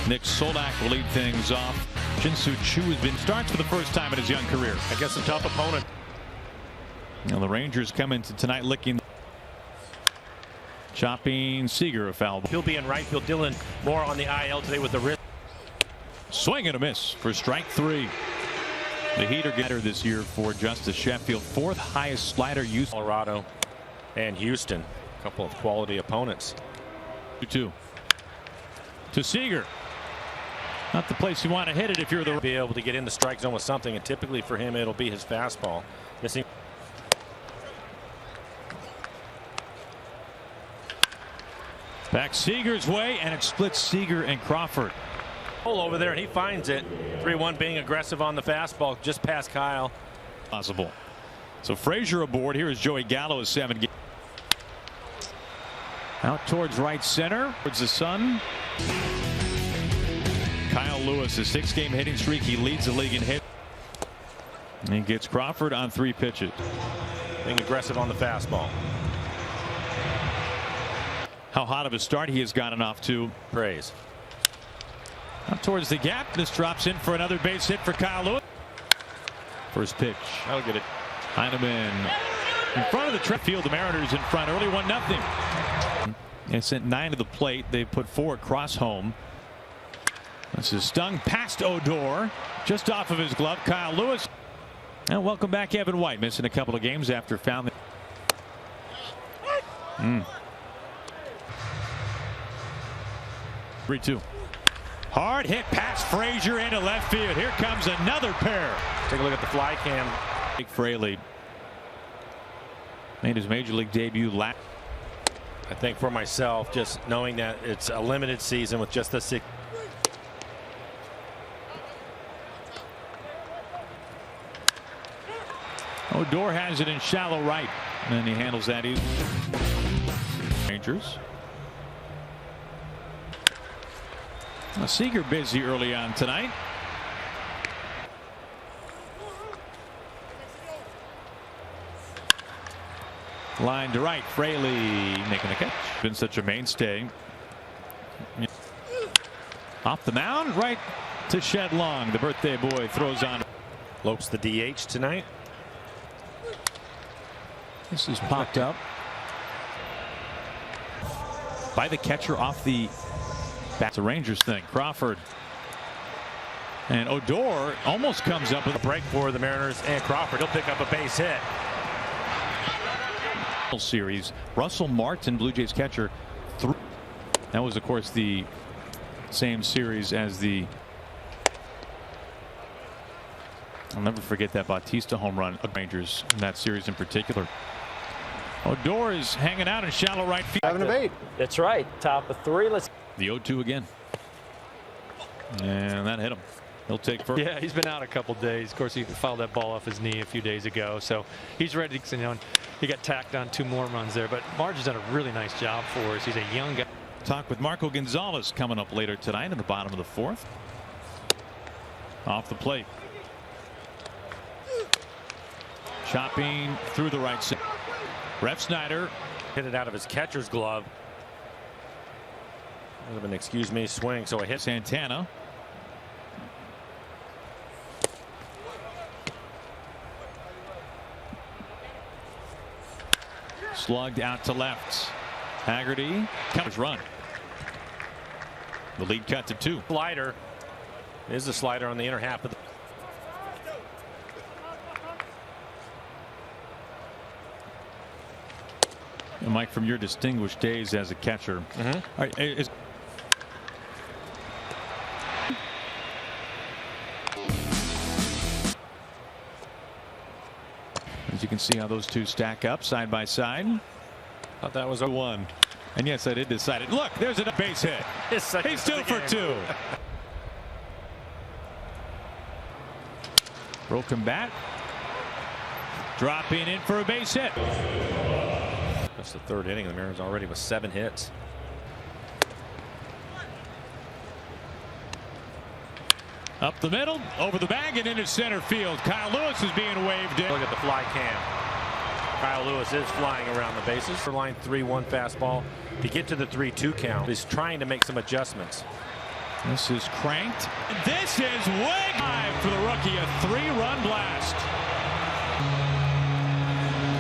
Nick Solak will lead things off. Jinsu Chu has been starts for the first time in his young career. I guess a tough opponent. Now the Rangers come into tonight licking. Chopping Seager a foul. He'll be in right field. Dylan Moore on the IL today with the wrist. Swing and a miss for strike 3. The Heat are getter this year for Justice Sheffield. 4th highest slider use. Colorado and Houston. A couple of quality opponents. 2-2 to Seager. Not the place you want to hit it if you're the. Be able to get in the strike zone with something, and typically for him it'll be his fastball. Missing. Back Seager's way, and it splits Seager and Crawford. Over there, and he finds it. 3-1 being aggressive on the fastball just past Kyle. Possible. So Frazier aboard. Here is Joey Gallo at 7. Out towards right center. Towards the sun. Kyle Lewis, a 6-game hitting streak. He leads the league in hit. And he gets Crawford on 3 pitches. Being aggressive on the fastball. How hot of a start he has gotten off to. Praise. Out towards the gap. This drops in for another base hit for Kyle Lewis. First pitch. That'll get it. Heineman in front of the track field. The Mariners in front early 1-0. And sent 9 to the plate. They put 4 across home. This is stung past Odor. Just off of his glove. Kyle Lewis. And welcome back Evan White. Missing a couple of games after found. 3-2. Hard hit past Frazier into left field. Here comes another pair. Take a look at the fly cam. Jake Fraley made his major league debut last. I think for myself, just knowing that it's a limited season with just the 6. Odor has it in shallow right, and he handles that easy. Rangers. Seager busy early on tonight. Line to right. Fraley making a catch. Been such a mainstay. Off the mound, right to Shed Long. The birthday boy throws on. Lopes the DH tonight. This is popped up by the catcher off the. That's a Rangers thing. Crawford and Odor almost comes up with a break for the Mariners, and Crawford he'll pick up a base hit. Series. Russell Martin, Blue Jays catcher. That was of course the same series as the. I'll never forget that Bautista home run of Rangers in that series in particular. Odor is hanging out in shallow right field. 7 of 8. That's right. Top of 3. Let's. The 0-2 again. And that hit him. He'll take first. Yeah, he's been out a couple days. Of course, he fouled that ball off his knee a few days ago, so he's ready to, he got tacked on 2 more runs there. But Marge has done a really nice job for us. He's a young guy. Talk with Marco Gonzalez coming up later tonight in the bottom of the 4th. Off the plate. Chopping through the right side. Ref Snyder hit it out of his catcher's glove. Kind of an excuse me swing, so a hit. Santana. Slugged out to left. Haggerty comes run. The lead cut to 2. Slider is the slider on the inner half of the. And Mike, from your distinguished days as a catcher, all right, as you can see how those two stack up side by side. Thought that was a 1. And yes, I did decide it. Look, there's a base hit. He's 2 for 2. Broken bat. Dropping in for a base hit. That's the 3rd inning. The Mariners already with 7 hits. Up the middle, over the bag, and into center field. Kyle Lewis is being waved in. Look at the fly cam. Kyle Lewis is flying around the bases. For line 3-1 fastball to get to the 3-2 count. He's trying to make some adjustments. This is cranked. This is way high for the rookie. A 3-run blast.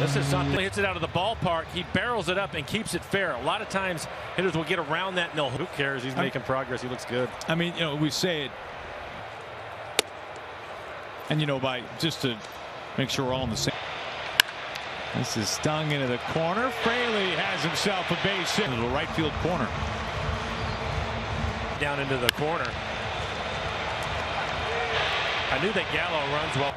This is something. He hits it out of the ballpark. He barrels it up and keeps it fair. A lot of times hitters will get around that and they'll, who cares? He's making progress. He looks good. I mean, we say it. And, by just to make sure we're all on the same. This is stung into the corner. Fraley has himself a base hit into the right field corner. Down into the corner. I knew that Gallo runs well.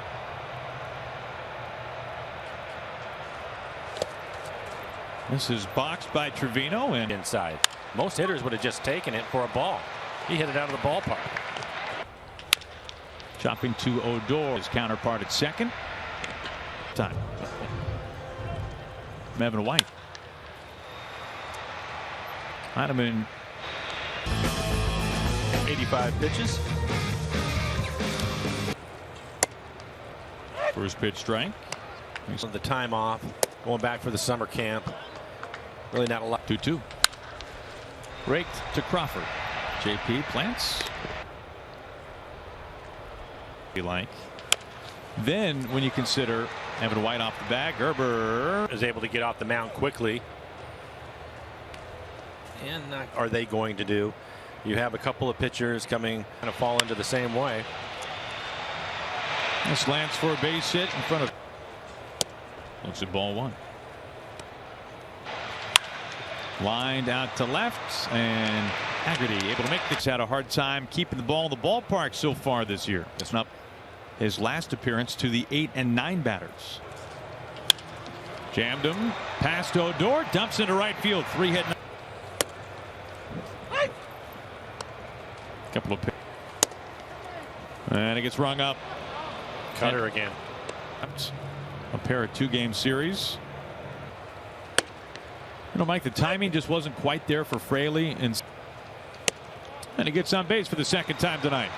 This is boxed by Trevino and inside. Most hitters would have just taken it for a ball. He hit it out of the ballpark. Chopping to Odor, his counterpart at second. Time. Evan White. Heineman. 85 pitches. First pitch strike. The time off. Going back for the summer camp. Really not a lot. 2-2. Raked to Crawford. JP plants. Like. Then when you consider Evan White off the bag, Gerber is able to get off the mound quickly. And are they going to do? You have a couple of pitchers coming kind of fall into the same way. This lands for a base hit in front of. Looks at ball one. Lined out to left, and Haggerty able to make this. Had a hard time keeping the ball in the ballpark so far this year. It's not his last appearance to the 8 and 9 batters. Jammed him past Odor, dumps into right field. 3-hit. Couple of pitches. And it gets rung up. Cutter again. A pair of 2-game series. Mike, the timing just wasn't quite there for Fraley, and he gets on base for the second time tonight.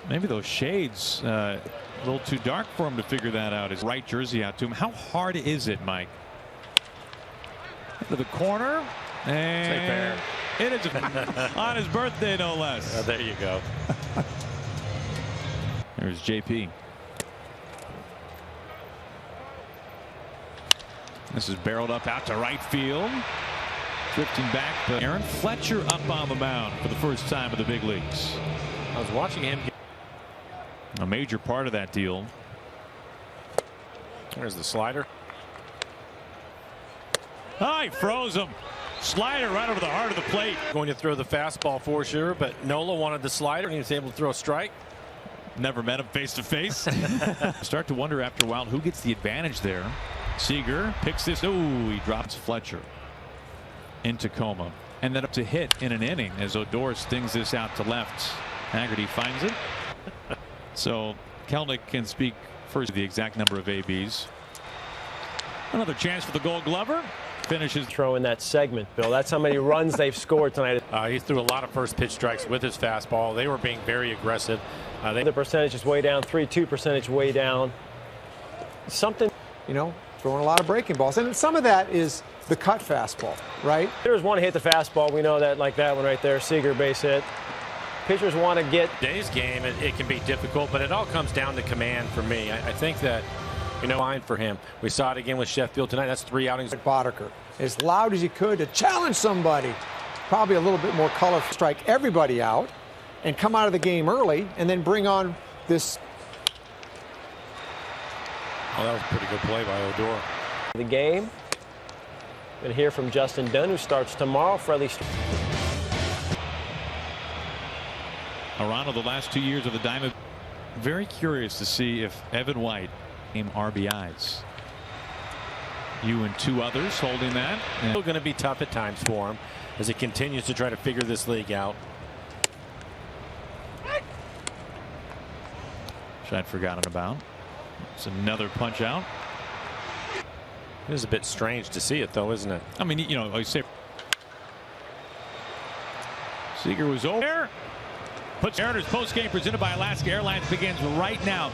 Maybe those shades a little too dark for him to figure that out. His right jersey out to him. How hard is it, Mike? Into the corner, and it is on his birthday, no less. There you go. There's JP. This is barreled up out to right field. Drifting back, but Aaron Fletcher up on the mound for the first time in the big leagues. I was watching him. A major part of that deal. There's the slider. He froze him. Slider right over the heart of the plate. Going to throw the fastball for sure, but Nola wanted the slider and he was able to throw a strike. Never met him face to face. Start to wonder after a while who gets the advantage there. Seager picks this. Oh, he drops Fletcher in Tacoma, and then up to hit in an inning as Odor stings this out to left. Haggerty finds it. So Kelnick can speak first the exact number of ABs. Another chance for the Gold Glover. Finishes throw in that segment, Bill. That's how many runs they've scored tonight. He threw a lot of first pitch strikes with his fastball. They were being very aggressive. The percentage is way down. 3-2 percentage way down. Something, throwing a lot of breaking balls, and some of that is the cut fastball, right? Hitters want to hit the fastball. We know that, like that one right there, Seager base hit. Pitchers want to get. Today's game, it can be difficult, but it all comes down to command for me. I think that, fine for him. We saw it again with Sheffield tonight. That's 3 outings. Boddicker, as loud as he could to challenge somebody. Probably a little bit more color, strike everybody out, and come out of the game early, and then bring on this. Oh, that was a pretty good play by Odor. The game. And hear from Justin Dunn, who starts tomorrow. Freddie. Arano, the last 2 years of the Diamond. Very curious to see if Evan White came RBIs. You and 2 others holding that. Still going to be tough at times for him as he continues to try to figure this league out. Which I'd forgotten about. It's another punch out. It is a bit strange to see it, though, isn't it? I mean, I say Seager was over there. Puts Mariners post game presented by Alaska Airlines begins right now.